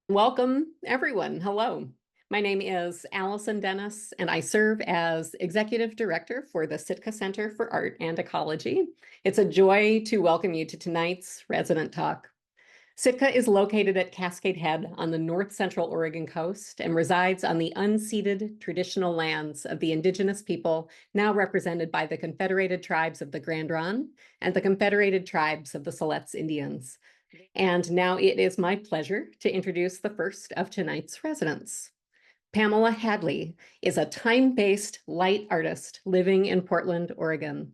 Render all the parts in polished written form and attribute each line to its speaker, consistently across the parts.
Speaker 1: Welcome, everyone. Hello. My name is Allison Dennis, and I serve as Executive Director for the Sitka Center for Art and Ecology. It's a joy to welcome you to tonight's resident talk. Sitka is located at Cascade Head on the north central Oregon coast and resides on the unceded traditional lands of the Indigenous people now represented by the Confederated Tribes of the Grand Ronde and the Confederated Tribes of the Siletz Indians. And now it is my pleasure to introduce the first of tonight's residents. Pamela Hadley is a time-based light artist living in Portland, Oregon.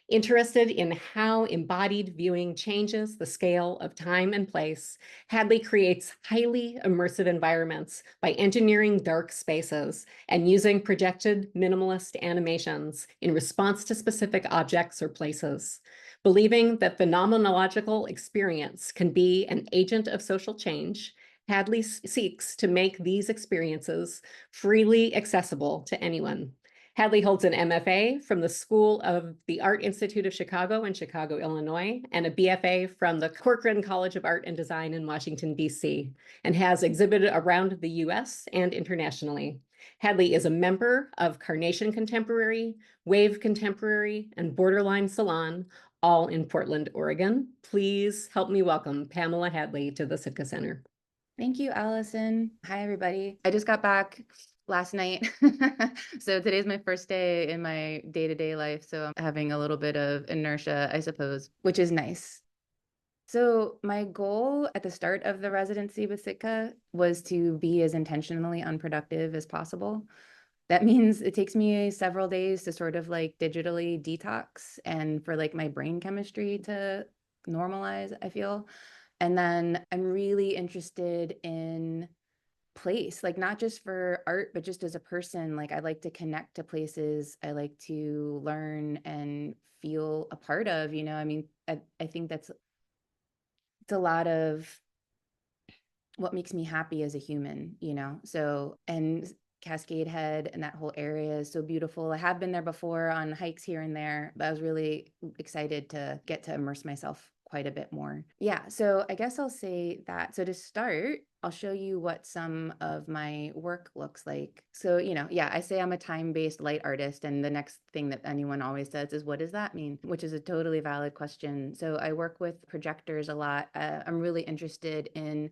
Speaker 1: Interested in how embodied viewing changes the scale of time and place, Hadley creates highly immersive environments by engineering dark spaces and using projected minimalist animations in response to specific objects or places. Believing that phenomenological experience can be an agent of social change, Hadley seeks to make these experiences freely accessible to anyone. Hadley holds an MFA from the School of the Art Institute of Chicago in Chicago, Illinois, and a BFA from the Corcoran College of Art and Design in Washington, D.C., and has exhibited around the U.S. and internationally. Hadley is a member of Carnation Contemporary, Wave Contemporary, and Borderline Salon, all in Portland, Oregon. Please help me welcome Pamela Hadley to the Sitka Center.
Speaker 2: Thank you, Allison. Hi, everybody. I just got back last night. So today's my first day in my day-to-day life. So I'm having a little bit of inertia, I suppose, which is nice. So my goal at the start of the residency with Sitka was to be as intentionally unproductive as possible. That means it takes me several days to sort of like digitally detox and for like my brain chemistry to normalize, I feel. And then I'm really interested in place, like not just for art, but just as a person. Like I like to connect to places. I like to learn and feel a part of, I mean, I think it's a lot of what makes me happy as a human, So, and Cascade Head and that whole area is so beautiful. I have been there before on hikes here and there, but I was really excited to get to immerse myself quite a bit more. Yeah, so I guess I'll say that. So to start, I'll show you what some of my work looks like. So, yeah, I say I'm a time-based light artist, and the next thing that anyone always says is, what does that mean? Which is a totally valid question. So I work with projectors a lot. I'm really interested in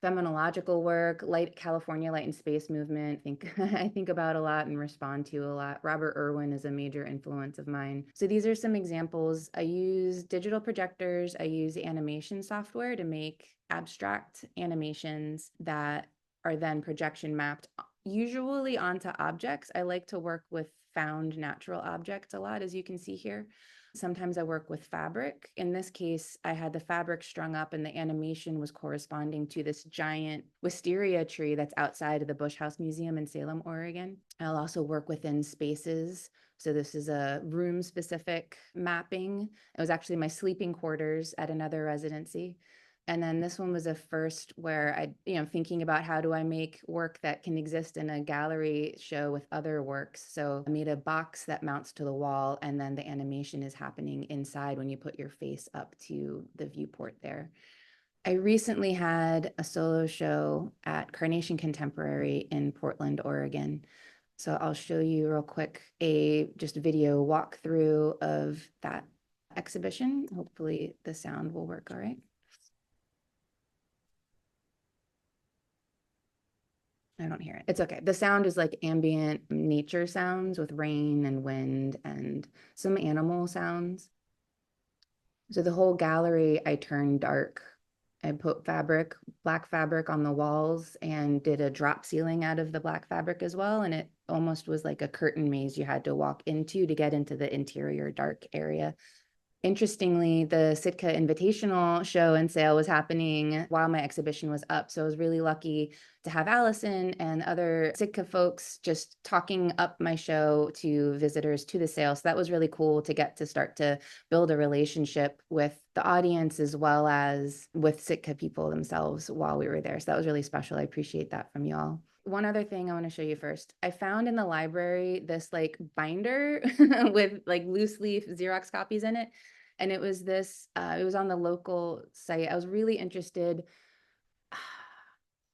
Speaker 2: phenomenological work, California light and space movement. I think about a lot and respond to a lot. Robert Irwin is a major influence of mine. So these are some examples. I use digital projectors. I use animation software to make abstract animations that are then projection mapped, usually onto objects. I like to work with found natural objects a lot, as you can see here. Sometimes I work with fabric. In this case, I had the fabric strung up and the animation was corresponding to this giant wisteria tree that's outside of the Bush House Museum in Salem, Oregon. I'll also work within spaces. So this is a room-specific mapping. It was actually my sleeping quarters at another residency. And then this one was a first where thinking about how do I make work that can exist in a gallery show with other works. So I made a box that mounts to the wall, and then the animation is happening inside when you put your face up to the viewport there. I recently had a solo show at Carnation Contemporary in Portland, Oregon. So I'll show you real quick a just video walkthrough of that exhibition. Hopefully the sound will work all right. I don't hear it. It's okay. The sound is like ambient nature sounds with rain and wind and some animal sounds. So the whole gallery I turned dark. I put black fabric on the walls and did a drop ceiling out of the black fabric as well. And it almost was like a curtain maze you had to walk into to get into the interior dark area. Interestingly, the Sitka Invitational show and sale was happening while my exhibition was up. So I was really lucky to have Allison and other Sitka folks just talking up my show to visitors to the sale. So that was really cool to get to start to build a relationship with the audience as well as with Sitka people themselves while we were there. So that was really special. I appreciate that from you all. One other thing I want to show you first. I found in the library this like binder with like loose leaf Xerox copies in it. And it was this, it was on the local site. I was really interested.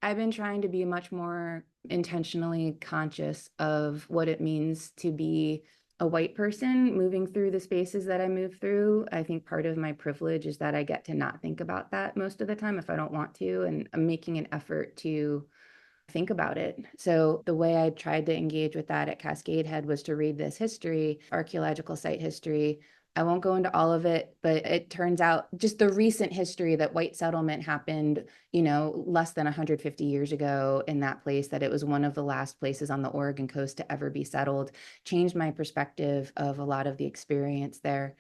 Speaker 2: I've been trying to be much more intentionally conscious of what it means to be a white person moving through the spaces that I move through. I think part of my privilege is that I get to not think about that most of the time if I don't want to, and I'm making an effort to think about it. So the way I tried to engage with that at Cascade Head was to read this history, archaeological site history. I won't go into all of it, but it turns out just the recent history that white settlement happened, less than 150 years ago in that place, that it was one of the last places on the Oregon coast to ever be settled, changed my perspective of a lot of the experience there.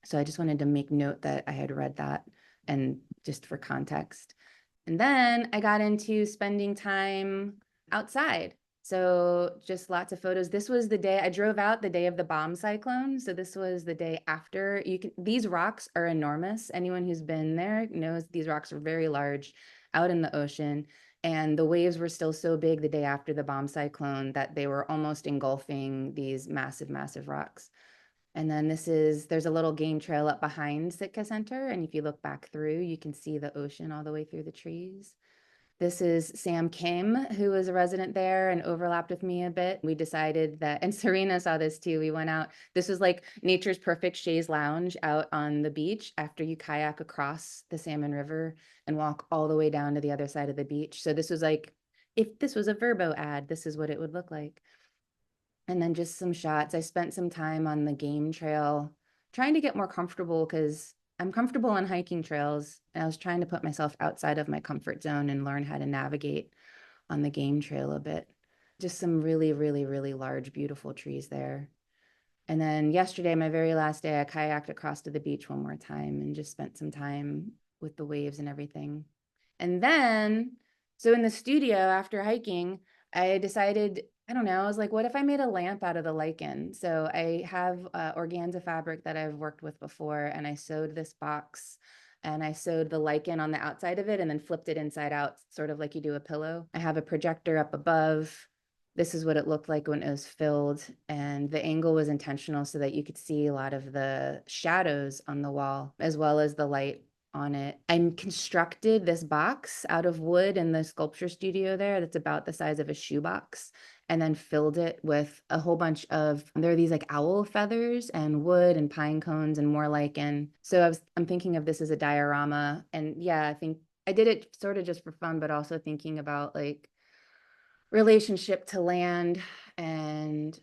Speaker 2: So I just wanted to make note that I had read that, and just for context. And then I got into spending time outside. So just lots of photos. This was the day I drove out, the day of the bomb cyclone. So this was the day after. These rocks are enormous. Anyone who's been there knows these rocks are very large out in the ocean. And the waves were still so big the day after the bomb cyclone that they were almost engulfing these massive, massive rocks. And then there's a little game trail up behind Sitka Center. And if you look back through, you can see the ocean all the way through the trees. This is Sam Kim, who was a resident there and overlapped with me a bit. We decided that, and Sarina saw this too. We went out. This was like nature's perfect Shay's Lounge out on the beach after you kayak across the Salmon River and walk all the way down to the other side of the beach. So this was like, if this was a Verbo ad, this is what it would look like. And then just some shots. I spent some time on the game trail trying to get more comfortable because I'm comfortable on hiking trails. And I was trying to put myself outside of my comfort zone and learn how to navigate on the game trail a bit. Just some really, really, really large, beautiful trees there. And then yesterday, my very last day, I kayaked across to the beach one more time and just spent some time with the waves and everything. And then, so in the studio after hiking, I decided, I don't know, I was like, what if I made a lamp out of the lichen? So I have organza fabric that I've worked with before, and I sewed this box and I sewed the lichen on the outside of it and then flipped it inside out, sort of like you do a pillow. I have a projector up above. This is what it looked like when it was filled, and the angle was intentional so that you could see a lot of the shadows on the wall as well as the light on it. I constructed this box out of wood in the sculpture studio there that's about the size of a shoebox, and then filled it with a whole bunch of, there are these like owl feathers and wood and pine cones and more lichen. So I'm thinking of this as a diorama. And yeah, I think I did it sort of just for fun, but also thinking about like relationship to land and,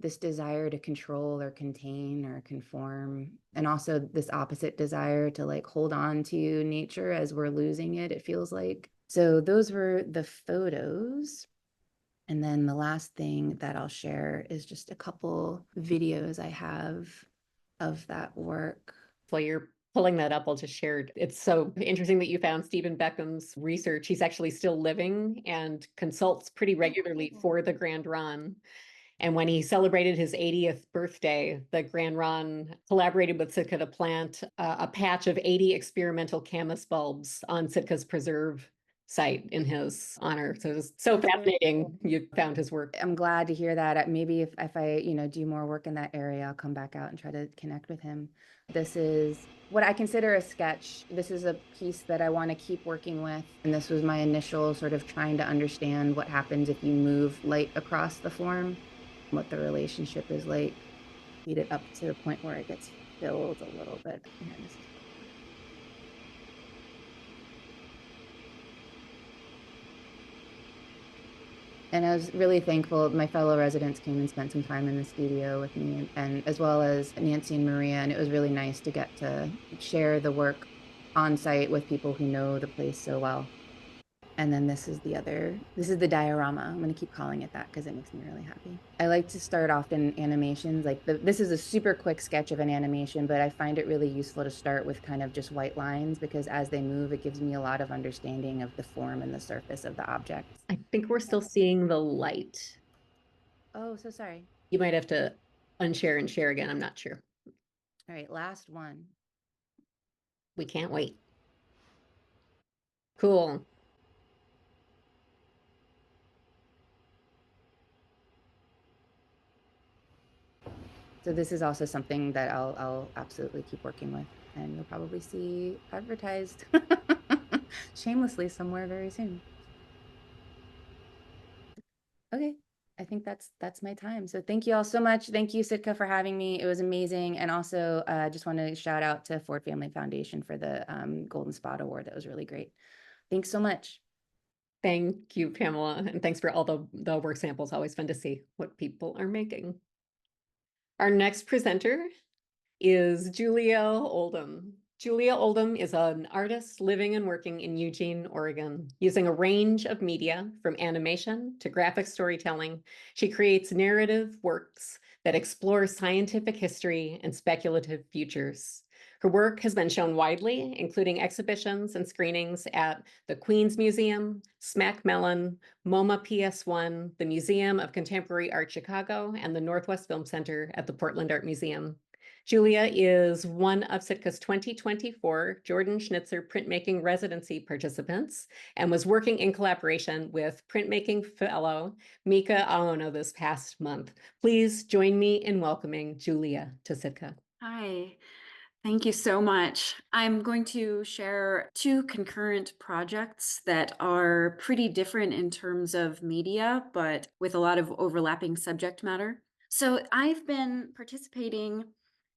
Speaker 2: this desire to control or contain or conform, and also this opposite desire to like hold on to nature as we're losing it, it feels like. So those were the photos. And then the last thing that I'll share is just a couple videos I have of that work.
Speaker 1: While you're pulling that up, I'll just share. It's so interesting that you found Stephen Beckham's research. He's actually still living and consults pretty regularly for the Grand Run. And when he celebrated his 80th birthday, the Grand Run collaborated with Sitka to plant a patch of 80 experimental camas bulbs on Sitka's preserve site in his honor. So it was so fascinating you found his work.
Speaker 2: I'm glad to hear that. Maybe if I, do more work in that area, I'll come back out and try to connect with him. This is what I consider a sketch. This is a piece that I want to keep working with. And this was my initial sort of trying to understand what happens if you move light across the form, what the relationship is like. Lead it up to the point where it gets filled a little bit. And I was really thankful my fellow residents came and spent some time in the studio with me, and as well as Nancy and Maria. And it was really nice to get to share the work on site with people who know the place so well. And then this is the diorama. I'm going to keep calling it that because it makes me really happy. I like to start off in animations. Like this is a super quick sketch of an animation, but I find it really useful to start with kind of just white lines, because as they move, it gives me a lot of understanding of the form and the surface of the object.
Speaker 1: I think we're still seeing the light.
Speaker 2: Oh, so sorry.
Speaker 1: You might have to unshare and share again. I'm not sure.
Speaker 2: All right, last one.
Speaker 1: We can't wait. Cool.
Speaker 2: So this is also something that I'll absolutely keep working with, and you'll probably see advertised shamelessly somewhere very soon. Okay. I think that's my time. So thank you all so much. Thank you, Sitka, for having me. It was amazing. And also just want to shout out to Ford Family Foundation for the Golden Spot Award. That was really great. Thanks so much.
Speaker 1: Thank you, Pamela, and thanks for all the work samples. Always fun to see what people are making. Our next presenter is Julia Oldham. Julia Oldham is an artist living and working in Eugene, Oregon. Using a range of media, from animation to graphic storytelling, she creates narrative works that explore scientific history and speculative futures. Her work has been shown widely, including exhibitions and screenings at the Queen's Museum, Smack Mellon, MoMA PS1, the Museum of Contemporary Art Chicago, and the Northwest Film Center at the Portland Art Museum. Julia is one of Sitka's 2024 Jordan Schnitzer printmaking residency participants and was working in collaboration with printmaking fellow Mika Aono this past month. Please join me in welcoming Julia to Sitka.
Speaker 3: Hi, thank you so much. I'm going to share two concurrent projects that are pretty different in terms of media, but with a lot of overlapping subject matter. So I've been participating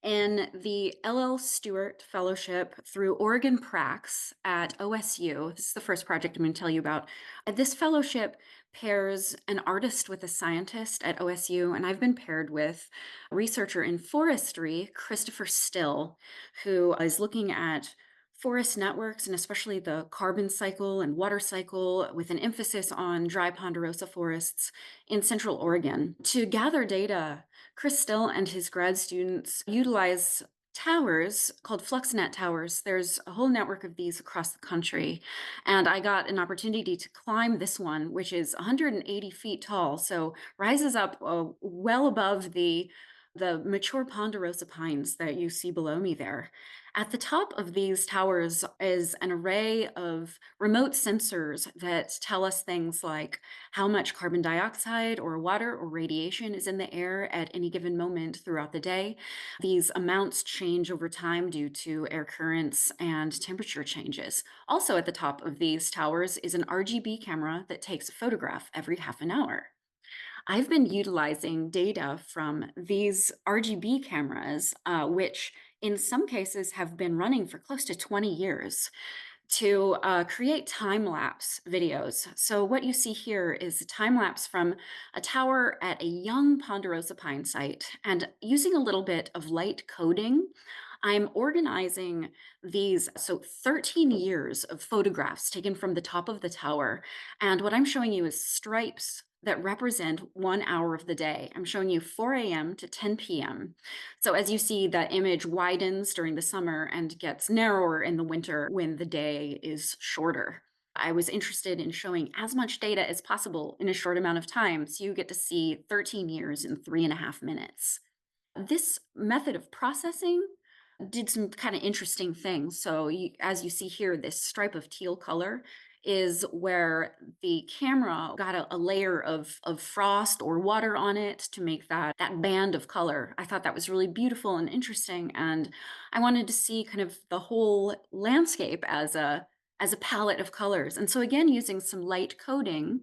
Speaker 3: in the L.L. Stewart Fellowship through Oregon Prax at OSU. This is the first project I'm going to tell you about. This fellowship pairs an artist with a scientist at OSU, and I've been paired with a researcher in forestry, Christopher Still, who is looking at forest networks and especially the carbon cycle and water cycle with an emphasis on dry ponderosa forests in Central Oregon. To gather data, Chris Still and his grad students utilize towers called FluxNet towers. There's a whole network of these across the country. And I got an opportunity to climb this one, which is 180 feet tall. So rises up well above the mature ponderosa pines that you see below me there. At the top of these towers is an array of remote sensors that tell us things like how much carbon dioxide or water or radiation is in the air at any given moment throughout the day. These amounts change over time due to air currents and temperature changes. Also at the top of these towers is an RGB camera that takes a photograph every half an hour. I've been utilizing data from these RGB cameras, which in some cases have been running for close to 20 years, to create time-lapse videos. So what you see here is a time-lapse from a tower at a young ponderosa pine site. And using a little bit of light coding, I'm organizing these, so 13 years of photographs taken from the top of the tower. And what I'm showing you is stripes that represent 1 hour of the day. I'm showing you 4 a.m. to 10 p.m. So as you see, the image widens during the summer and gets narrower in the winter when the day is shorter. I was interested in showing as much data as possible in a short amount of time, so you get to see 13 years in 3.5 minutes. This method of processing did some kind of interesting things. So as you see here, this stripe of teal color is where the camera got a layer of frost or water on it to make that band of color. I thought that was really beautiful and interesting. And I wanted to see kind of the whole landscape as a palette of colors. And so again, using some light coding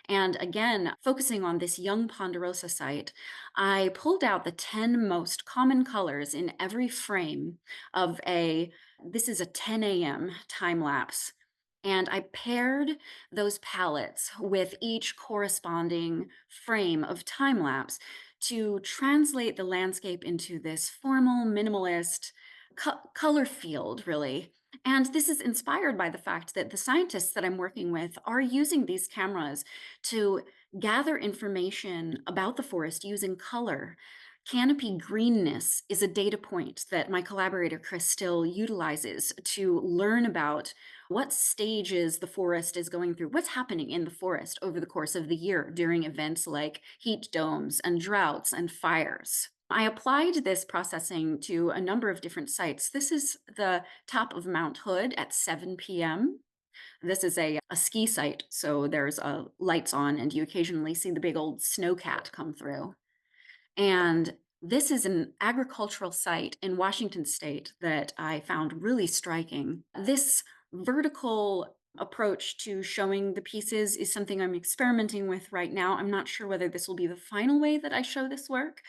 Speaker 3: and again, focusing on this young ponderosa site, I pulled out the 10 most common colors in every frame of this is a 10 a.m. time lapse. And I paired those palettes with each corresponding frame of time lapse to translate the landscape into this formal, minimalist color field, really. And this is inspired by the fact that the scientists that I'm working with are using these cameras to gather information about the forest using color. Canopy greenness is a data point that my collaborator Chris Still utilizes to learn about what stages the forest is going through, what's happening in the forest over the course of the year during events like heat domes and droughts and fires. I applied this processing to a number of different sites. This is the top of Mount Hood at 7 p.m. This is a ski site, so there's lights on and you occasionally see the big old snowcat come through. And this is an agricultural site in Washington state that I found really striking. This vertical approach to showing the pieces is something I'm experimenting with right now. I'm not sure whether this will be the final way that I show this work.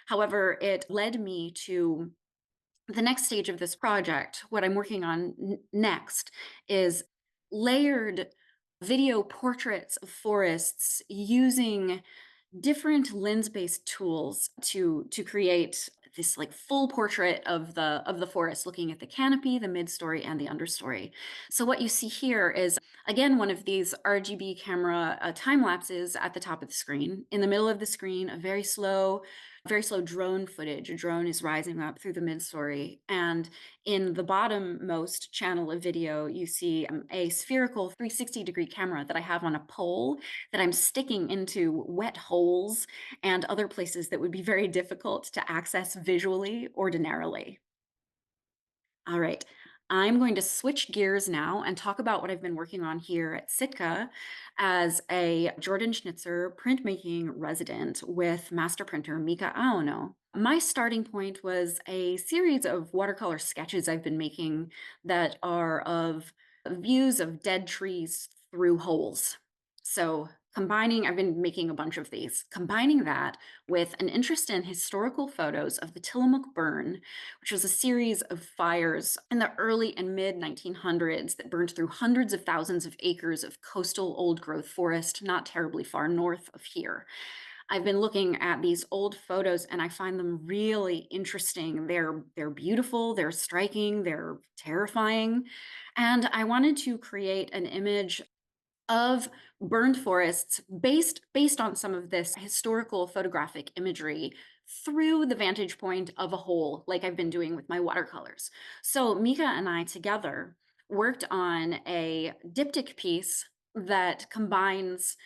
Speaker 3: However, it led me to the next stage of this project. What I'm working on next is layered video portraits of forests using different lens-based tools to create this like full portrait of the forest, looking at the canopy, the mid-story, and the understory. So what you see here is again one of these RGB camera time lapses at the top of the screen. In the middle of the screen, a very slow drone footage. A drone is rising up through the mid-story, and in the bottom-most channel of video, you see a spherical 360-degree camera that I have on a pole that I'm sticking into wet holes and other places that would be very difficult to access visually ordinarily. All right, I'm going to switch gears now and talk about what I've been working on here at Sitka as a Jordan Schnitzer printmaking resident with master printer Mika Aono. My starting point was a series of watercolor sketches I've been making that are of views of dead trees through holes. So I've been making a bunch of these, combining that with an interest in historical photos of the Tillamook Burn, which was a series of fires in the early and mid 1900s that burned through hundreds of thousands of acres of coastal old growth forest, not terribly far north of here. I've been looking at these old photos and I find them really interesting. They're beautiful, they're striking, they're terrifying. And I wanted to create an image of burned forests based on some of this historical photographic imagery through the vantage point of a whole, like I've been doing with my watercolors. So Mika and I together worked on a diptych piece that combines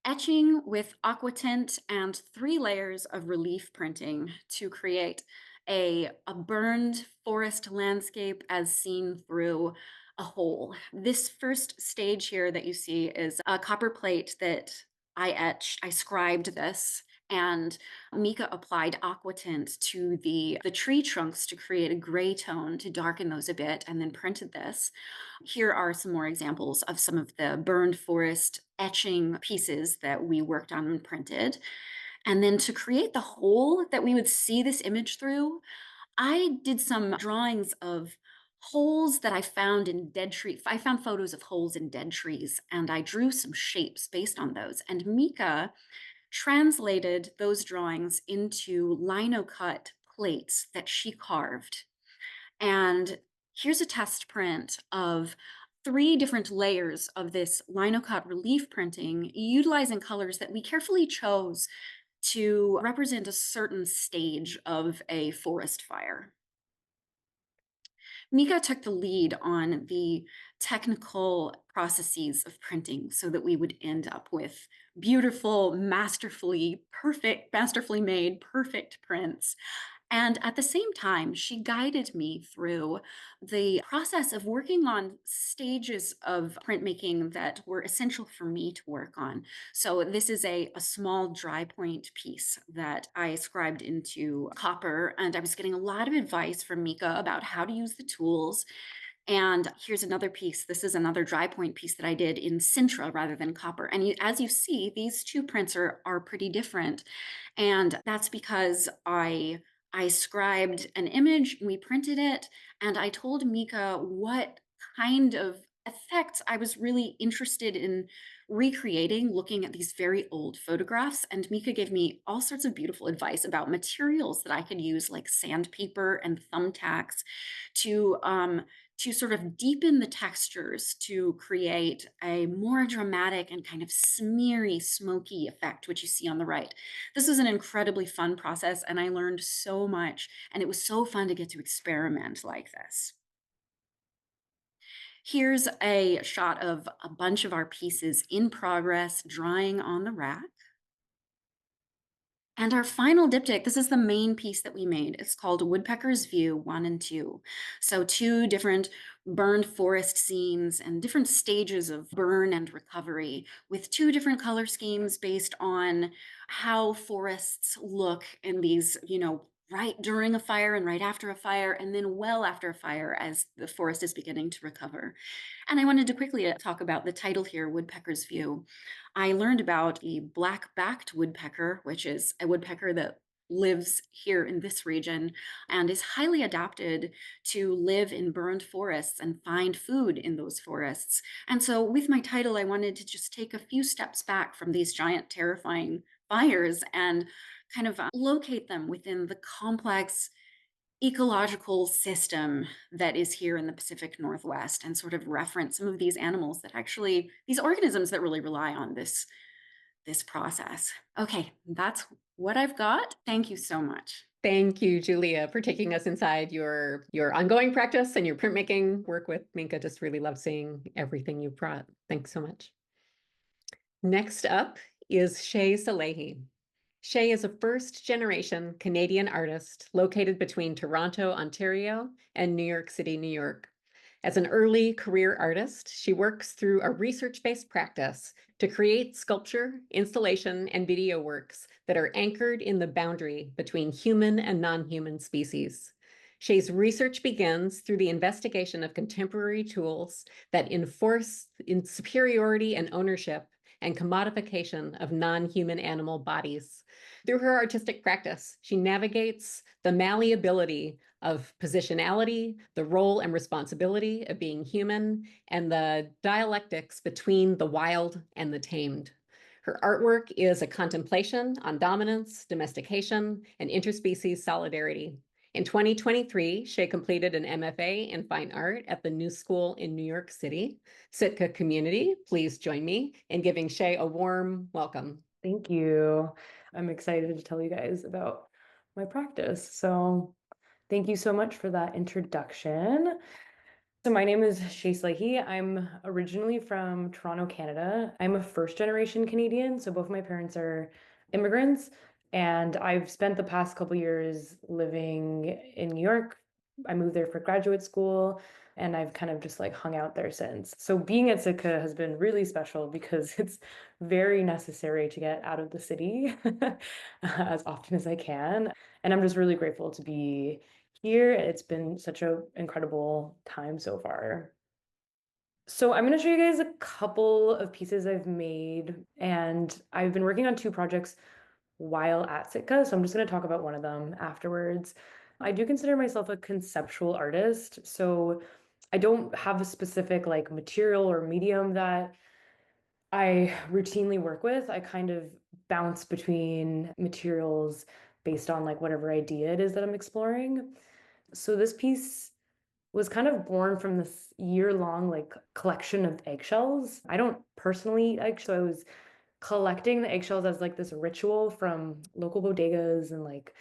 Speaker 3: etching with aquatint and 3 layers of relief printing to create a burned forest landscape as seen through a hole. This first stage here that you see is a copper plate that I etched. I scribed this, and Mika applied aquatint to the tree trunks to create a gray tone to darken those a bit, and then printed this. Here are some more examples of some of the burned forest etching pieces that we worked on and printed. And then to create the hole that we would see this image through, I did some drawings of holes that I found in dead trees. I found photos of holes in dead trees, and I drew some shapes based on those. And Mika translated those drawings into lino cut plates that she carved. And here's a test print of 3 different layers of this lino cut relief printing, utilizing colors that we carefully chose to represent a certain stage of a forest fire. Mika took the lead on the technical processes of printing so that we would end up with beautiful, masterfully made, perfect prints. And at the same time, she guided me through the process of working on stages of printmaking that were essential for me to work on. So this is a small dry point piece that I scribed into copper, and I was getting a lot of advice from Mika about how to use the tools. And here's another piece. This is another dry point piece that I did in Sintra rather than copper. And as you see, these 2 prints are pretty different. And that's because I scribed an image, we printed it, and I told Mika what kind of effects I was really interested in recreating looking at these very old photographs. And Mika gave me all sorts of beautiful advice about materials that I could use, like sandpaper and thumbtacks, to to sort of deepen the textures to create a more dramatic and kind of smeary, smoky effect, which you see on the right. This was an incredibly fun process, and I learned so much, and it was so fun to get to experiment like this. Here's a shot of a bunch of our pieces in progress, drying on the rack. And our final diptych, this is the main piece that we made. It's called Woodpecker's View 1 and 2. So 2 different burned forest scenes and different stages of burn and recovery with 2 different color schemes based on how forests look in these, right during a fire and right after a fire, and then well after a fire as the forest is beginning to recover. And I wanted to quickly talk about the title here, Woodpecker's View. I learned about the black-backed woodpecker, which is a woodpecker that lives here in this region and is highly adapted to live in burned forests and find food in those forests. And so with my title, I wanted to just take a few steps back from these giant, terrifying fires and kind of locate them within the complex ecological system that is here in the Pacific Northwest and sort of reference some of these animals that actually, these organisms that really rely on this process. Okay, that's what I've got. Thank you so much.
Speaker 1: Thank you, Julia, for taking us inside your ongoing practice and your printmaking work with Minka. Just really love seeing everything you brought. Thanks so much. Next up is Shay Salehi. Shay is a first-generation Canadian artist located between Toronto, Ontario, and New York City, New York. As an early career artist, she works through a research-based practice to create sculpture, installation, and video works that are anchored in the boundary between human and non-human species. Shay's research begins through the investigation of contemporary tools that enforce superiority and ownership and commodification of non-human animal bodies. Through her artistic practice, she navigates the malleability of positionality, the role and responsibility of being human, and the dialectics between the wild and the tamed. Her artwork is a contemplation on dominance, domestication, and interspecies solidarity. In 2023, Shay completed an MFA in Fine Art at the New School in New York City. Sitka community, please join me in giving Shay a warm welcome.
Speaker 4: Thank you. I'm excited to tell you guys about my practice. So thank you so much for that introduction. So my name is Shay Salehi. I'm originally from Toronto, Canada. I'm a first-generation Canadian, so both my parents are immigrants, and I've spent the past couple years living in New York. I moved there for graduate school, and I've kind of just like hung out there since. So being at Sitka has been really special because it's very necessary to get out of the city as often as I can. And I'm just really grateful to be here. It's been such an incredible time so far. So I'm going to show you guys a couple of pieces I've made, and I've been working on two projects while at Sitka, so I'm just going to talk about one of them afterwards. I do consider myself a conceptual artist, so I don't have a specific like material or medium that I routinely work with. I kind of bounce between materials based on like whatever idea it is that I'm exploring. So this piece was kind of born from this year-long like collection of eggshells. I don't personally eat eggs, so I was collecting the eggshells as like this ritual from local bodegas and like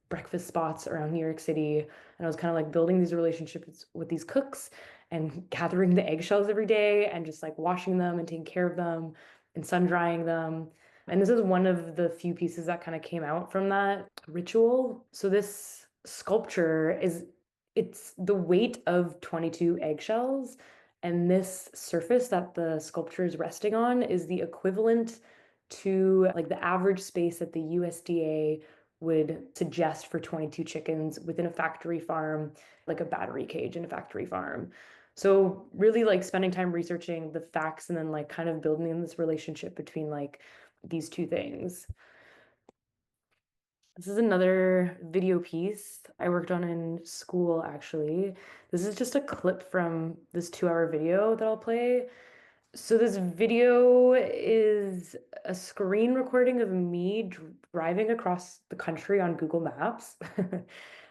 Speaker 4: breakfast spots around New York City. And I was kind of like building these relationships with these cooks and gathering the eggshells every day and just like washing them and taking care of them and sun drying them. And this is one of the few pieces that kind of came out from that ritual. So this sculpture it's the weight of 22 eggshells. And this surface that the sculpture is resting on is the equivalent to like the average space that the USDA would suggest for 22 chickens within a factory farm, like a battery cage in a factory farm. So really like spending time researching the facts and then like kind of building this relationship between like these two things. This is another video piece I worked on in school, actually. This is just a clip from this 2-hour video that I'll play. So this video is a screen recording of me driving across the country on Google Maps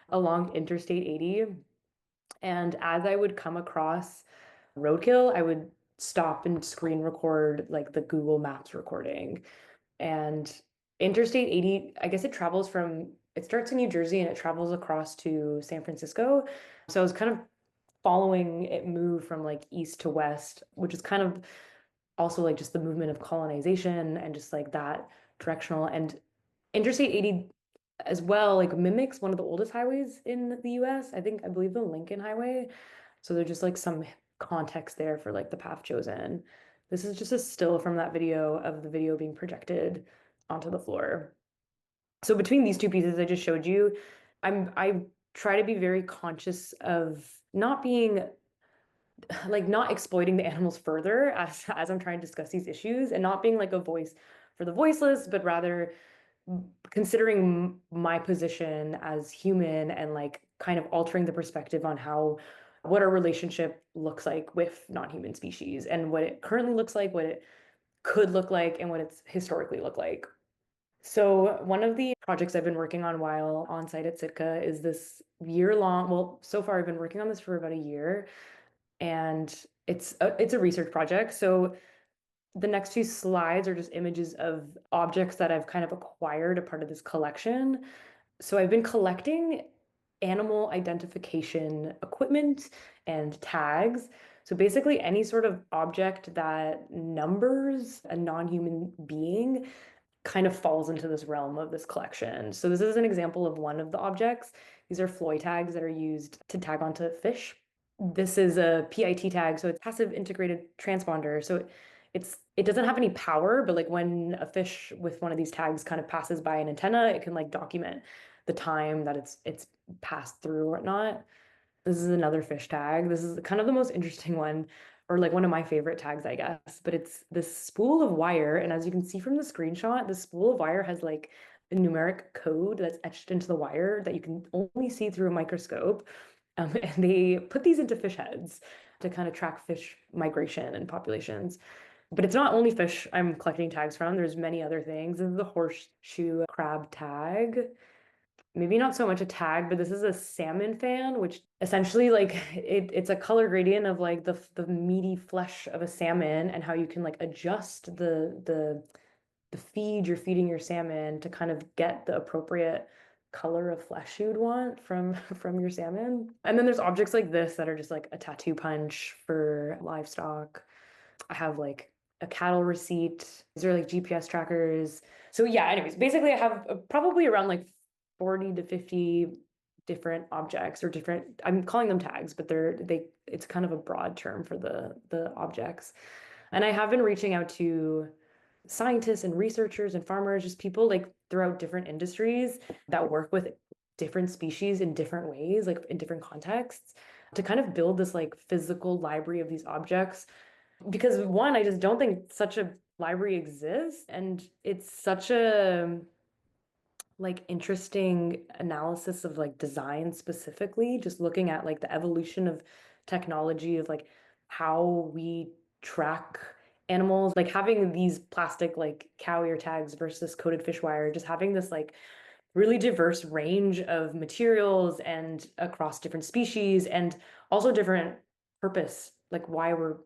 Speaker 4: along Interstate 80. And as I would come across roadkill, I would stop and screen record like the Google Maps recording. And Interstate 80, I guess it starts in New Jersey and it travels across to San Francisco. So I was kind of following it move from like east to west, which is kind of also like just the movement of colonization and just like that directional. And Interstate 80 as well, like mimics one of the oldest highways in the US. I believe the Lincoln Highway. So there's just like some context there for like the path chosen. This is just a still from that video of the video being projected onto the floor. So between these two pieces I just showed you, I try to be very conscious of not being like not exploiting the animals further as I'm trying to discuss these issues, and not being like a voice for the voiceless, but rather considering my position as human and like kind of altering the perspective on how what our relationship looks like with non-human species and what it currently looks like, what it could look like, and what it's historically looked like. So one of the projects I've been working on while on site at Sitka is this year-long, well, so far I've been working on this for about a year, and it's a research project. So the next few slides are just images of objects that I've kind of acquired a part of this collection. So I've been collecting animal identification equipment and tags. So basically any sort of object that numbers a non-human being kind of falls into this realm of this collection. So this is an example of one of the objects. These are Floy tags that are used to tag onto fish. This is a PIT tag, so it's passive integrated transponder. So it doesn't have any power, but like when a fish with one of these tags kind of passes by an antenna, it can like document the time that it's passed through or whatnot. This is another fish tag. This is kind of the most interesting one, or like one of my favorite tags, I guess. But it's this spool of wire, and as you can see from the screenshot, the spool of wire has like a numeric code that's etched into the wire that you can only see through a microscope. And they put these into fish heads to kind of track fish migration and populations. But it's not only fish I'm collecting tags from. There's many other things. This is the horseshoe crab tag. Maybe not so much a tag, but this is a salmon fan, which essentially like it's a color gradient of like the meaty flesh of a salmon and how you can like adjust the feed you're feeding your salmon to kind of get the appropriate color of flesh you'd want from your salmon. And then there's objects like this that are just like a tattoo punch for livestock. I have like a cattle receipt. These are like GPS trackers. So yeah, anyways, basically I have probably around like 40 to 50 different objects, or different, I'm calling them tags, but it's kind of a broad term for the objects. And I have been reaching out to scientists and researchers and farmers, just people like throughout different industries that work with different species in different ways, like in different contexts, to kind of build this like physical library of these objects. Because one, I just don't think such a library exists, and it's such a like interesting analysis of like design specifically, just looking at like the evolution of technology of like how we track animals, like having these plastic like cow ear tags versus coated fish wire, just having this like really diverse range of materials and across different species, and also different purpose, like why we're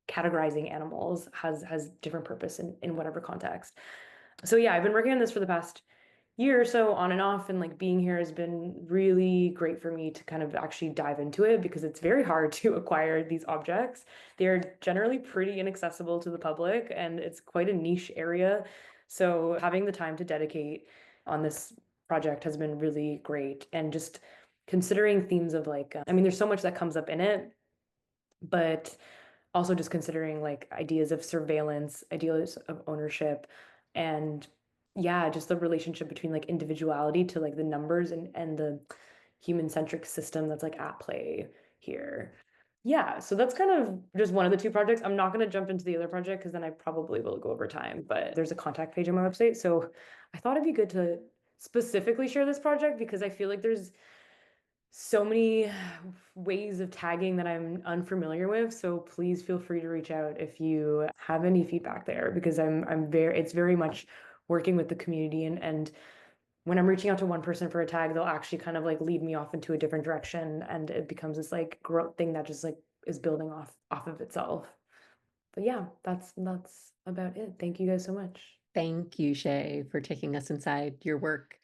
Speaker 4: categorizing animals has different purpose in whatever context. So yeah, I've been working on this for the past year or so on and off, and like being here has been really great for me to kind of actually dive into it, because it's very hard to acquire these objects. They're generally pretty inaccessible to the public, and it's quite a niche area. So having the time to dedicate on this project has been really great. And just considering themes of like, I mean, there's so much that comes up in it, but also just considering like ideas of surveillance, ideas of ownership, and yeah, just the relationship between like individuality to like the numbers and the human-centric system that's like at play here. Yeah, so that's kind of just one of the two projects. I'm not going to jump into the other project because then I probably will go over time, but there's a contact page on my website. So I thought it'd be good to specifically share this project because I feel like there's so many ways of tagging that I'm unfamiliar with. So please feel free to reach out if you have any feedback there, because it's very much working with the community, and when I'm reaching out to one person for a tag, they'll actually kind of like lead me off into a different direction, and it becomes this like growth thing that just like is building off of itself. But yeah, that's about it. Thank you guys so much.
Speaker 1: Thank you, Shay, for taking us inside your work.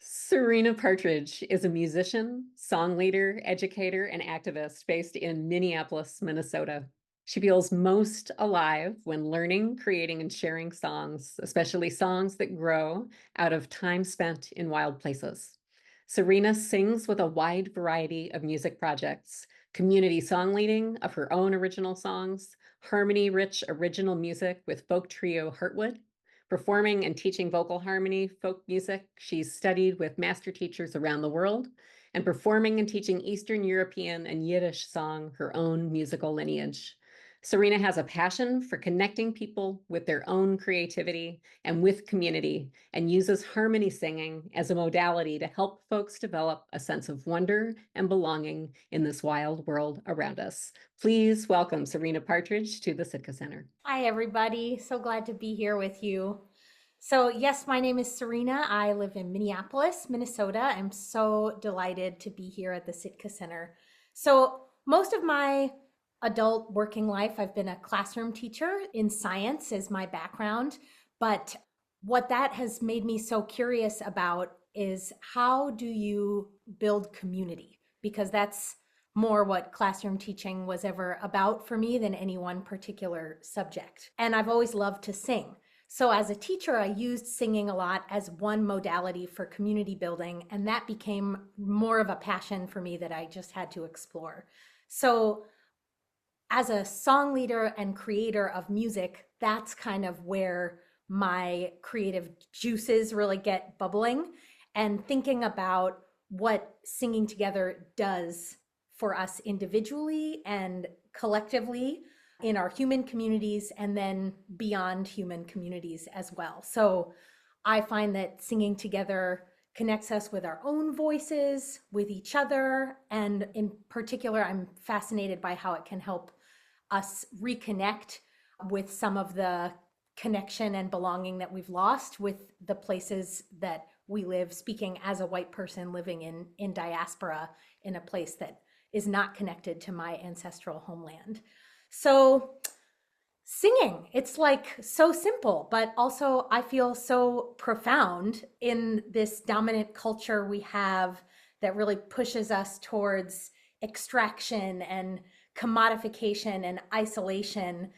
Speaker 1: Sarina Partridge is a musician, song leader, educator, and activist based in Minneapolis, Minnesota. She feels most alive when learning, creating, and sharing songs, especially songs that grow out of time spent in wild places. Sarina sings with a wide variety of music projects, community song leading of her own original songs, harmony-rich original music with folk trio Heartwood, Performing and teaching vocal harmony, folk music, she's studied with master teachers around the world, and performing and teaching Eastern European and Yiddish song, her own musical lineage. Sarina has a passion for connecting people with their own creativity and with community, and uses harmony singing as a modality to help folks develop a sense of wonder and belonging in this wild world around us. Please welcome Sarina Partridge to the Sitka Center.
Speaker 5: Hi, everybody. So glad to be here with you. So yes, my name is Sarina. I live in Minneapolis, Minnesota. I'm so delighted to be here at the Sitka Center. So most of my adult working life, I've been a classroom teacher in science is my background. But what that has made me so curious about is how do you build community? Because that's more what classroom teaching was ever about for me than any one particular subject. And I've always loved to sing. So as a teacher, I used singing a lot as one modality for community building, and that became more of a passion for me that I just had to explore. So as a song leader and creator of music, that's kind of where my creative juices really get bubbling, and thinking about what singing together does for us individually and collectively in our human communities, and then beyond human communities as well. So I find that singing together connects us with our own voices, with each other, and in particular, I'm fascinated by how it can help us reconnect with some of the connection and belonging that we've lost with the places that we live, speaking as a white person living in diaspora in a place that is not connected to my ancestral homeland. So singing, it's like so simple, but also I feel so profound in this dominant culture we have that really pushes us towards extraction and commodification and isolation.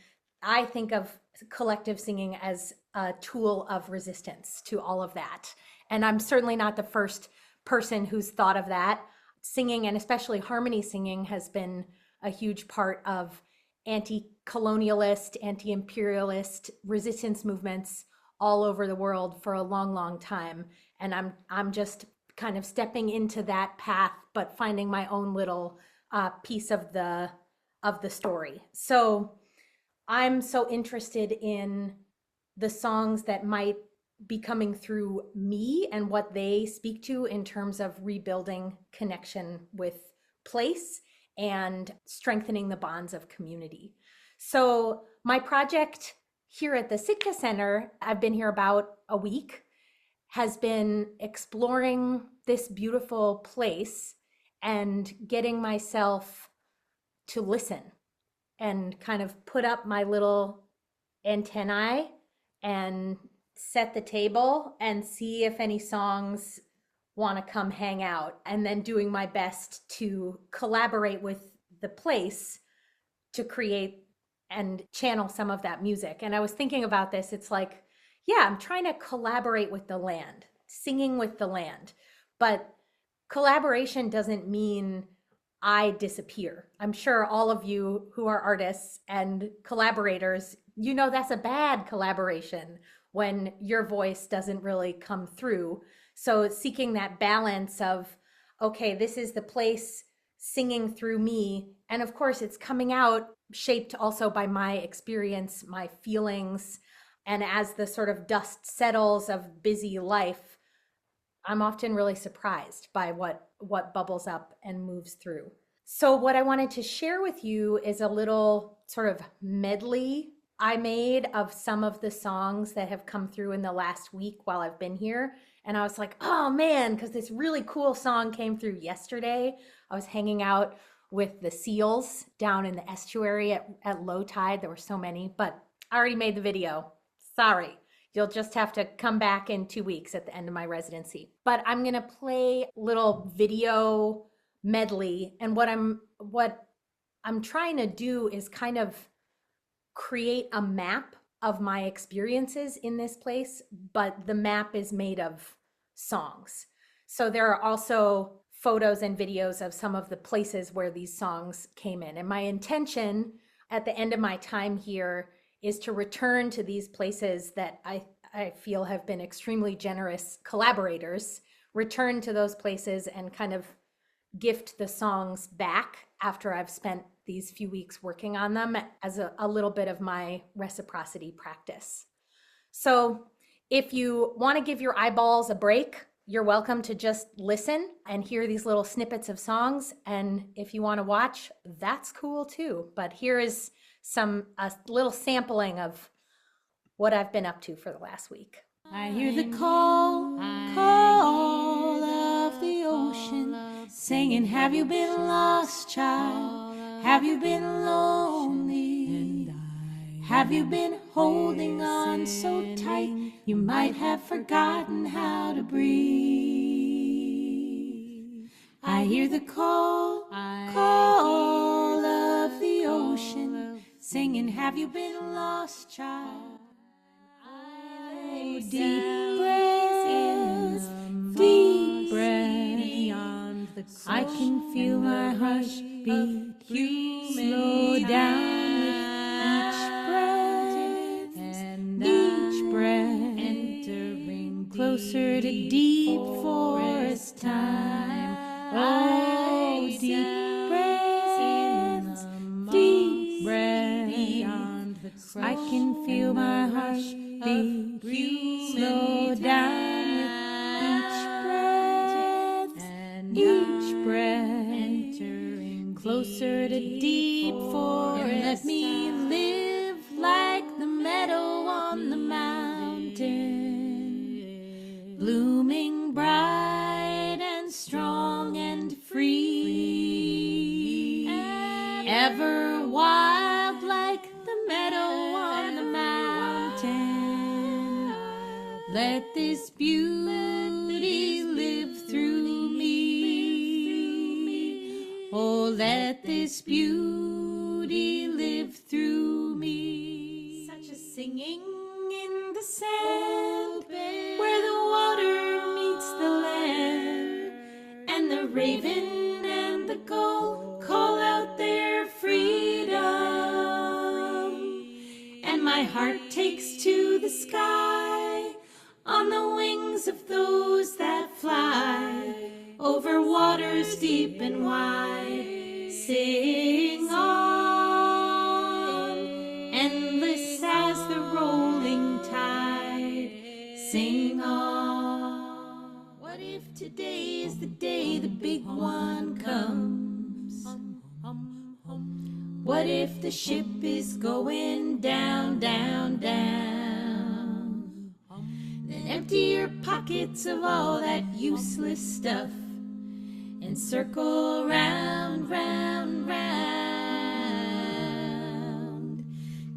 Speaker 5: I think of collective singing as a tool of resistance to all of that. And I'm certainly not the first person who's thought of that. Singing, and especially harmony singing, has been a huge part of anti-colonialist, anti-imperialist resistance movements all over the world for a long, long time. And I'm just kind of stepping into that path, but finding my own little piece of the story. So I'm so interested in the songs that might be coming through me and what they speak to in terms of rebuilding connection with place and strengthening the bonds of community. So my project here at the Sitka Center, I've been here about a week, has been exploring this beautiful place and getting myself to listen and kind of put up my little antennae and set the table and see if any songs want to come hang out, and then doing my best to collaborate with the place to create and channel some of that music. And I was thinking about this, it's like, yeah, I'm trying to collaborate with the land, singing with the land, but collaboration doesn't mean I disappear. I'm sure all of you who are artists and collaborators, you know that's a bad collaboration when your voice doesn't really come through. So seeking that balance of, okay, this is the place singing through me. And of course, it's coming out shaped also by my experience, my feelings. And as the sort of dust settles of busy life, I'm often really surprised by what bubbles up and moves through. So what I wanted to share with you is a little sort of medley I made of some of the songs that have come through in the last week while I've been here. And I was like, oh man, because this really cool song came through yesterday. I was hanging out with the seals down in the estuary at low tide. There were so many, but I already made the video. Sorry. You'll just have to come back in 2 weeks at the end of my residency. But I'm going to play little video medley. And what I'm trying to do is kind of create a map of my experiences in this place, but the map is made of songs. So there are also photos and videos of some of the places where these songs came in. And my intention at the end of my time here is to return to these places that I feel have been extremely generous collaborators return to those places and kind of gift the songs back after I've spent these few weeks working on them as a little bit of my reciprocity practice. So if you want to give your eyeballs a break, you're welcome to just listen and hear these little snippets of songs. And if you want to watch, that's cool too. But here is a little sampling of what I've been up to for the last week.
Speaker 6: I hear the call of the ocean, singing, have you been lost, child? Have you been lonely? Have you been holding on so tight you might have forgotten how to breathe? I hear the call of the ocean, singing, have you been lost, child? Deep breaths, deep breaths. I can feel my heart beat. Slow down with each breath, entering closer to deep forest time. Oh, deep breaths, deep breaths. I can feel my heart beat. Slow down with each breath, entering closer to deep forest. And let me live like the meadow on the mountain, blooming bright and strong and free, ever wild like the meadow on the mountain. Let this beauty live through me. Oh, let this beauty live through me. Such a singing in the sand, where the water meets the land, and the raven and the gull call out their freedom, and my heart takes to the sky on the wings of those that fly over waters deep and wide. Sing on, endless as the rolling tide. Sing on. What if today is the day the big one comes? What if the ship is going down, down, down? Then empty your pockets of all that useless stuff and circle round, round, round.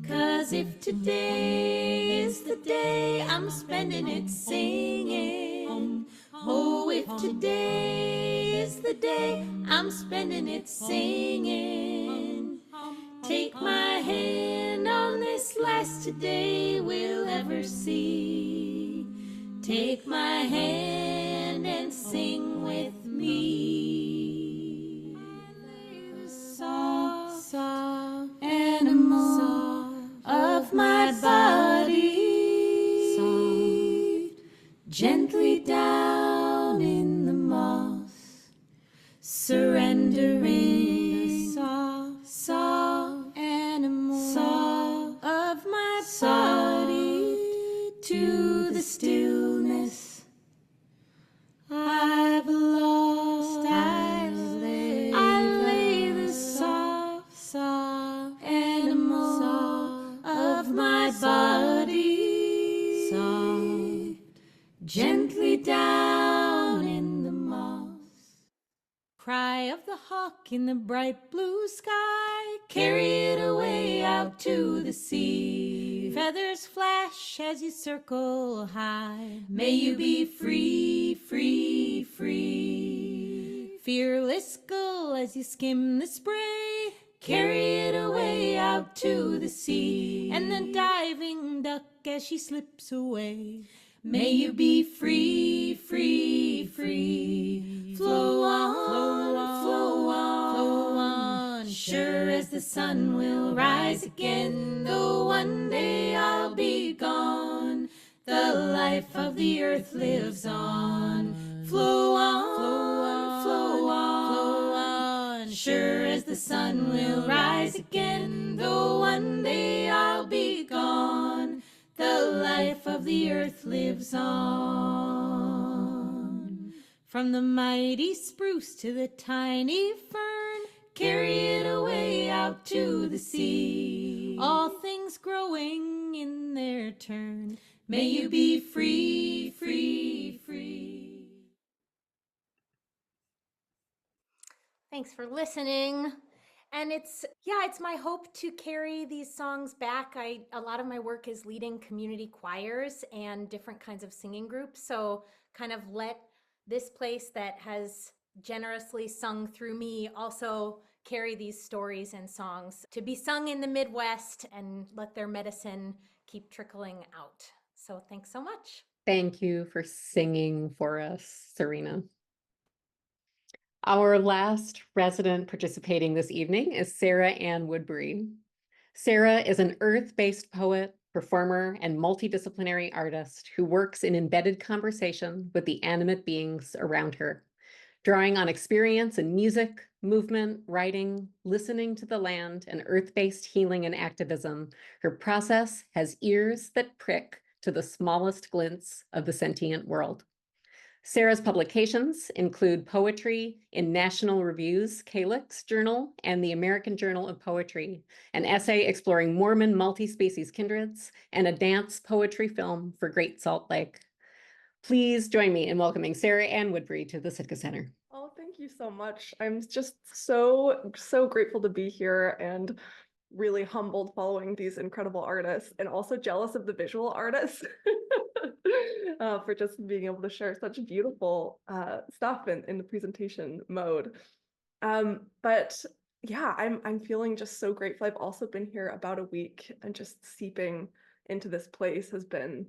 Speaker 6: 'Cause if today is the day, I'm spending it singing. Oh, if today is the day, I'm spending it singing. Take my hand on this last today we'll ever see. Take my hand and sing with me. The soft, soft animal of my body, soft, gently down in the moss, surrendering. Soft, soft animal, soft of my body, to the stillness I've lost. I lay the soft, soft animal of my body, soft, gently down in the moss. Cry of the hawk in the bright blue sky, carry it away out to the sea. Feathers flash as you circle high. May you be free, free, free. Fearless gull as you skim the spray, carry it away out to the sea. And the diving duck as she slips away. May you be free, free, free. Flow on, flow on, flow on, flow on. Sure as the sun will rise again, though one day I'll be gone. The life of the earth lives on. Flow on, flow on, flow on, flow on. Sure as the sun will rise again, though one day I'll be gone. The life of the earth lives on. From the mighty spruce to the tiny fern, carry it away out to the sea. All things growing in their turn, may you be free, free, free.
Speaker 5: Thanks for listening. And it's my hope to carry these songs back. A lot of my work is leading community choirs and different kinds of singing groups. So kind of let this place that has generously sung through me also carry these stories and songs to be sung in the Midwest and let their medicine keep trickling out. So thanks so much.
Speaker 1: Thank you for singing for us, Sarina. Our last resident participating this evening is Sarah Ann Woodbury. Sarah is an earth-based poet, performer, and multidisciplinary artist who works in embedded conversation with the animate beings around her, drawing on experience in music, movement, writing, listening to the land, and earth-based healing and activism. Her process has ears that prick to the smallest glints of the sentient world. Sarah's publications include poetry in National Review's Calyx Journal and the American Journal of Poetry, an essay exploring Mormon multi-species kindreds, and a dance poetry film for Great Salt Lake. Please join me in welcoming Sarah Ann Woodbury to the Sitka Center.
Speaker 7: Oh, thank you so much. I'm just so grateful to be here and really humbled following these incredible artists, and also jealous of the visual artists for just being able to share such beautiful stuff in the presentation mode. But yeah, I'm feeling just so grateful. I've also been here about a week, and just seeping into this place has been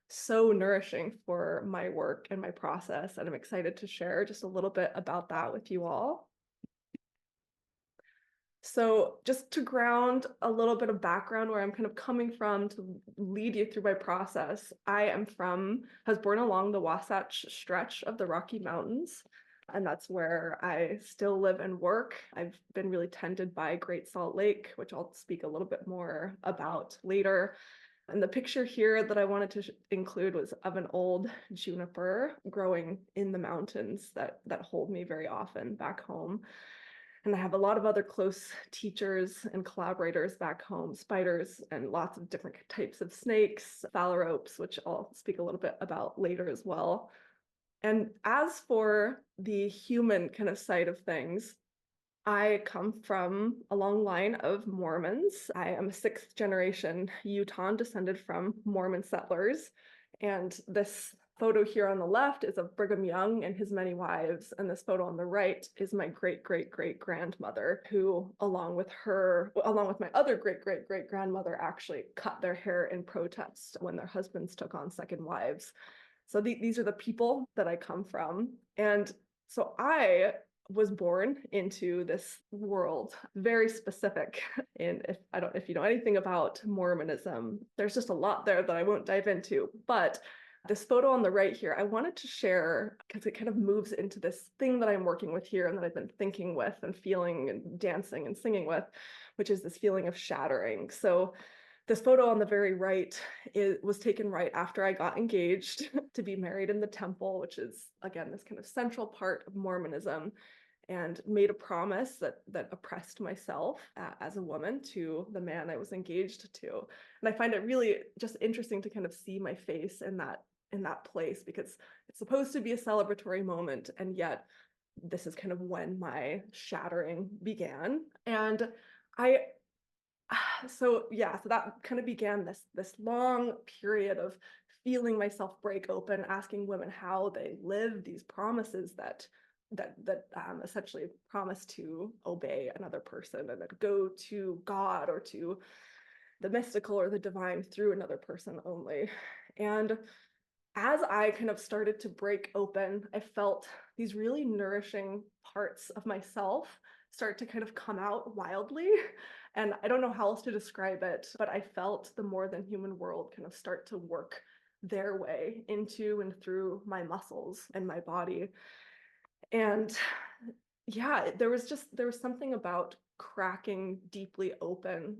Speaker 7: so nourishing for my work and my process, and I'm excited to share just a little bit about that with you all. So just to ground a little bit of background where I'm kind of coming from to lead you through my process, I was born along the Wasatch stretch of the Rocky Mountains, and that's where I still live and work. I've been really tended by Great Salt Lake, which I'll speak a little bit more about later. And the picture here that I wanted to include was of an old juniper growing in the mountains that hold me very often back home. And I have a lot of other close teachers and collaborators back home, spiders and lots of different types of snakes, phalaropes, which I'll speak a little bit about later as well. And as for the human kind of side of things, I come from a long line of Mormons. I am a 6th generation Utah descended from Mormon settlers. And this photo here on the left is of Brigham Young and his many wives. And this photo on the right is my great-great-great-grandmother, who, along with my other great-great-great-grandmother, actually cut their hair in protest when their husbands took on second wives. So these are the people that I come from. And so I was born into this world, very specific. And if you know anything about Mormonism, there's just a lot there that I won't dive into. But this photo on the right here, I wanted to share because it kind of moves into this thing that I'm working with here and that I've been thinking with and feeling and dancing and singing with, which is this feeling of shattering. So this photo on the very right was taken right after I got engaged to be married in the temple, which is, again, this kind of central part of Mormonism, and made a promise that oppressed myself as a woman to the man I was engaged to. And I find it really just interesting to kind of see my face in that place, because it's supposed to be a celebratory moment, and yet this is kind of when my shattering began. And so that kind of began this long period of feeling myself break open, asking women how they live these promises that essentially promise to obey another person and that go to God or to the mystical or the divine through another person only. And as I kind of started to break open, I felt these really nourishing parts of myself start to kind of come out wildly. And I don't know how else to describe it, but I felt the more than human world kind of start to work their way into and through my muscles and my body. And yeah, there was something about cracking deeply open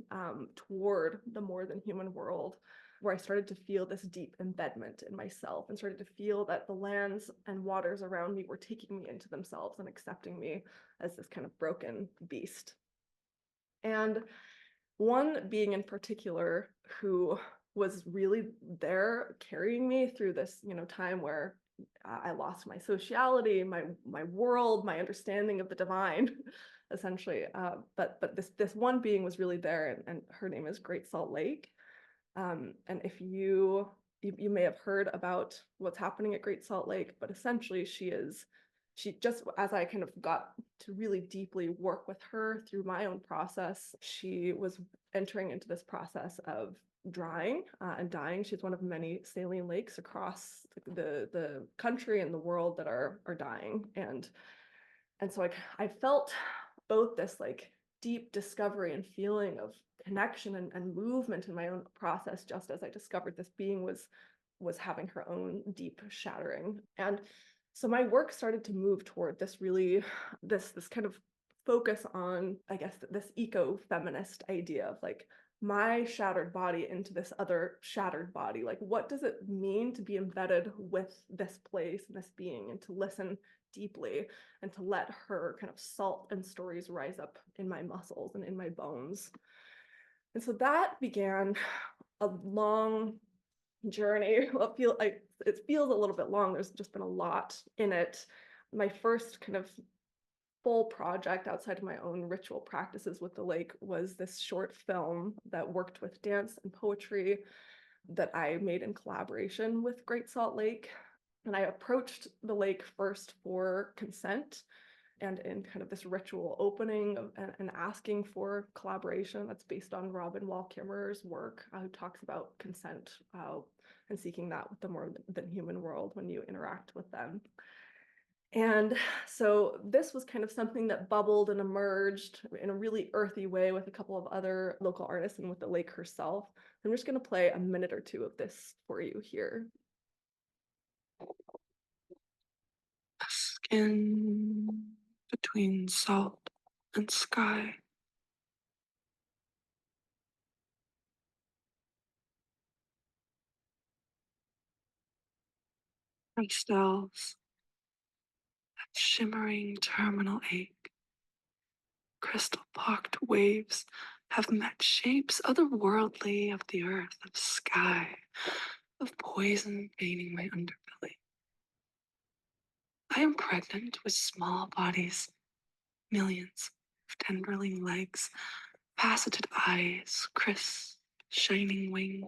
Speaker 7: toward the more than human world, where I started to feel this deep embedment in myself and started to feel that the lands and waters around me were taking me into themselves and accepting me as this kind of broken beast. And one being in particular who was really there carrying me through this, time where I lost my sociality, my world, my understanding of the divine, essentially. But this one being was really there, and her name is Great Salt Lake. And if you may have heard about what's happening at Great Salt Lake, but essentially she just, as I kind of got to really deeply work with her through my own process, she was entering into this process of drying and dying. She's one of many saline lakes across the country and the world that are dying. And so I felt both this like deep discovery and feeling of connection and movement in my own process, just as I discovered this being was having her own deep shattering. And so my work started to move toward this kind of focus on, I guess, this eco-feminist idea of like my shattered body into this other shattered body. Like, what does it mean to be embedded with this place and this being, and to listen deeply and to let her kind of salt and stories rise up in my muscles and in my bones. And so that began a long journey. It feels a little bit long. There's just been a lot in it. My first kind of full project outside of my own ritual practices with the lake was this short film that worked with dance and poetry that I made in collaboration with Great Salt Lake. And I approached the lake first for consent and in kind of this ritual opening and asking for collaboration. That's based on Robin Wall Kimmerer's work, who talks about consent and seeking that with the more than human world when you interact with them. And so this was kind of something that bubbled and emerged in a really earthy way with a couple of other local artists and with the lake herself. I'm just going to play a minute or two of this for you here.
Speaker 8: Skin between salt and sky. Crystals, that shimmering terminal ache. Crystal-pocked waves have met shapes otherworldly of the earth, of sky, of poison veining my underbelly. I am pregnant with small bodies, millions of tendriling legs, faceted eyes, crisp, shining wings.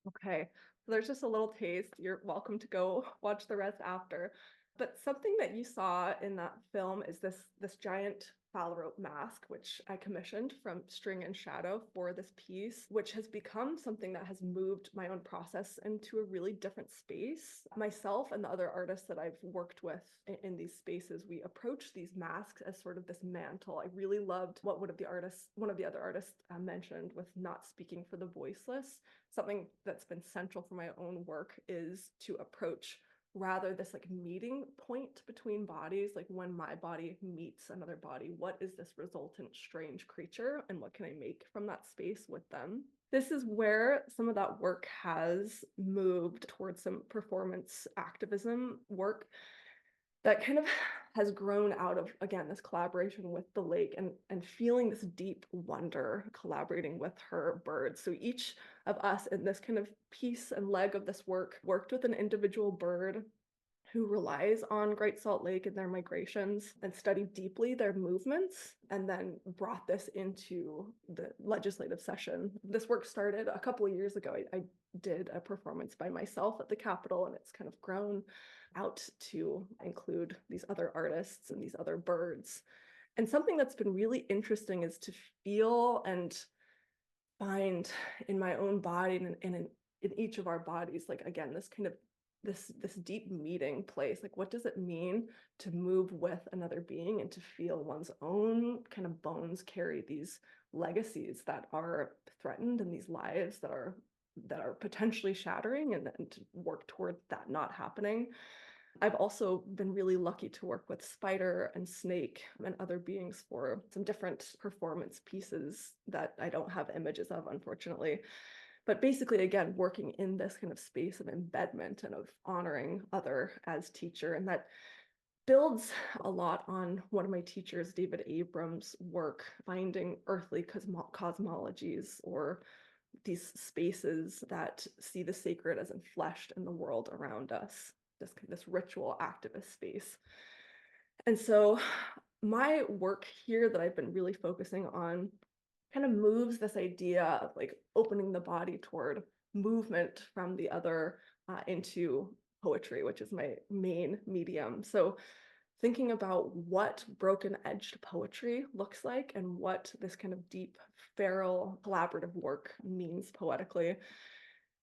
Speaker 7: Okay, so there's just a little taste. You're welcome to go watch the rest after. But something that you saw in that film is this giant phalarope mask, which I commissioned from String and Shadow for this piece, which has become something that has moved my own process into a really different space. Myself and the other artists that I've worked with in these spaces, we approach these masks as sort of this mantle. I really loved what one of the other artists mentioned with not speaking for the voiceless. Something that's been central for my own work is to approach rather this like meeting point between bodies, like when my body meets another body, what is this resultant strange creature and what can I make from that space with them? This is where some of that work has moved towards some performance activism work. that kind of has grown out of, again, this collaboration with the lake and feeling this deep wonder collaborating with her birds. So each of us in this kind of piece and leg of this work worked with an individual bird who relies on Great Salt Lake in their migrations and studied deeply their movements, and then brought this into the legislative session. This work started a couple of years ago. I did a performance by myself at the Capitol, and it's kind of grown out to include these other artists and these other birds. And something that's been really interesting is to feel and find in my own body and in each of our bodies, like, again, this kind of this deep meeting place. Like, what does it mean to move with another being and to feel one's own kind of bones carry these legacies that are threatened and these lives that are potentially shattering, and to work toward that not happening. I've also been really lucky to work with spider and snake and other beings for some different performance pieces that I don't have images of, unfortunately. But basically, again, working in this kind of space of embedment and of honoring other as teacher. And that builds a lot on one of my teachers, David Abrams' work, finding earthly cosmologies, or these spaces that see the sacred as enfleshed in the world around us, this ritual activist space. And so my work here that I've been really focusing on kind of moves this idea of like opening the body toward movement from the other into poetry, which is my main medium. So thinking about what broken-edged poetry looks like and what this kind of deep, feral, collaborative work means poetically.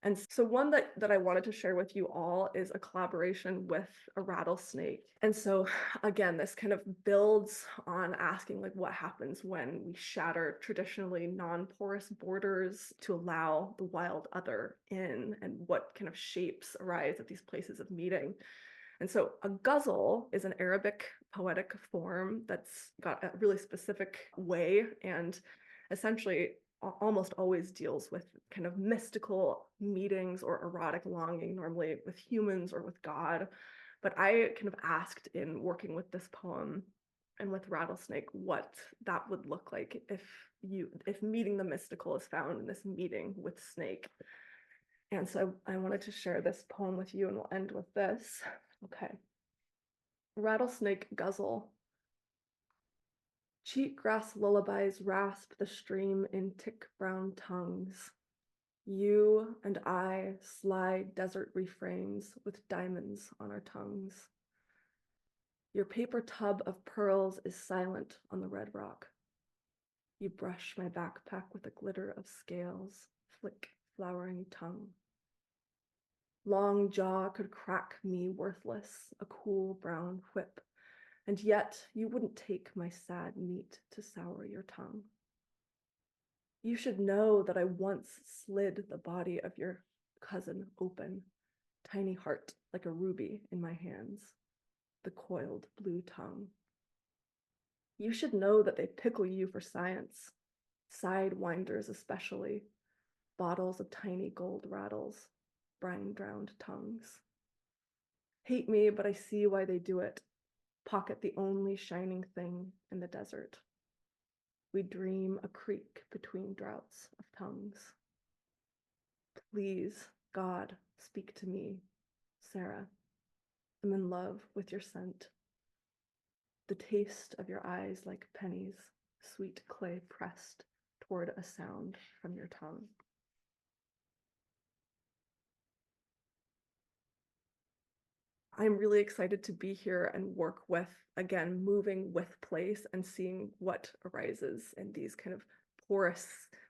Speaker 7: And so one that I wanted to share with you all is a collaboration with a rattlesnake. And so again, this kind of builds on asking, like, what happens when we shatter traditionally non-porous borders to allow the wild other in, and what kind of shapes arise at these places of meeting. And so a ghazal is an Arabic poetic form that's got a really specific way, and essentially almost always deals with kind of mystical meetings or erotic longing, normally with humans or with God. But I kind of asked in working with this poem and with Rattlesnake what that would look like if meeting the mystical is found in this meeting with snake. And so I wanted to share this poem with you, and we'll end with this. Okay. Rattlesnake Guzzle. Cheatgrass lullabies rasp the stream in tick-brown tongues. You and I slide desert refrains with diamonds on our tongues. Your paper tub of pearls is silent on the red rock. You brush my backpack with a glitter of scales, flick flowering tongue. Long jaw could crack me worthless, a cool brown whip. And yet you wouldn't take my sad meat to sour your tongue. You should know that I once slid the body of your cousin open, tiny heart like a ruby in my hands, the coiled blue tongue. You should know that they pickle you for science, sidewinders especially, bottles of tiny gold rattles, brine-drowned tongues. Hate me, but I see why they do it. Pocket the only shining thing in the desert. We dream a creek between droughts of tongues. Please, God, speak to me, Sarah. I'm in love with your scent. The taste of your eyes like pennies, sweet clay pressed toward a sound from your tongue. I'm really excited to be here and work with, again, moving with place and seeing what arises in these kind of porous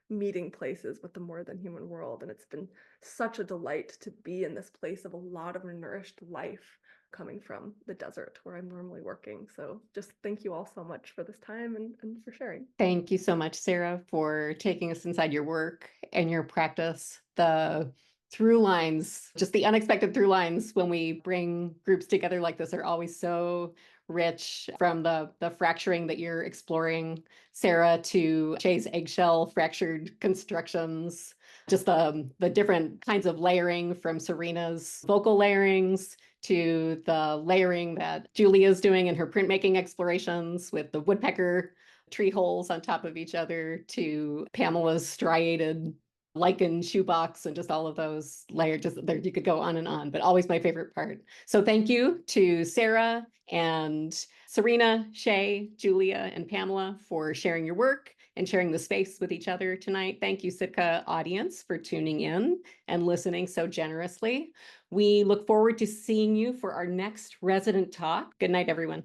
Speaker 7: meeting places with the more than human world. And it's been such a delight to be in this place of a lot of nourished life coming from the desert where I'm normally working. So just thank you all so much for this time and for sharing.
Speaker 1: Thank you so much, Sarah, for taking us inside your work and your practice. The through lines, just the unexpected through lines when we bring groups together like this are always so rich, from the fracturing that you're exploring, Sarah, to Shay's eggshell fractured constructions, just the different kinds of layering from Sarina's vocal layerings to the layering that Julia's doing in her printmaking explorations with the woodpecker tree holes on top of each other, to Pamela's striated lichen shoebox and just all of those layers. Just there, you could go on and on, but always my favorite part. So thank you to Sarah and Sarina, Shay, Julia, and Pamela for sharing your work and sharing the space with each other tonight. Thank you, Sitka audience, for tuning in and listening so generously. We look forward to seeing you for our next resident talk. Good night, everyone.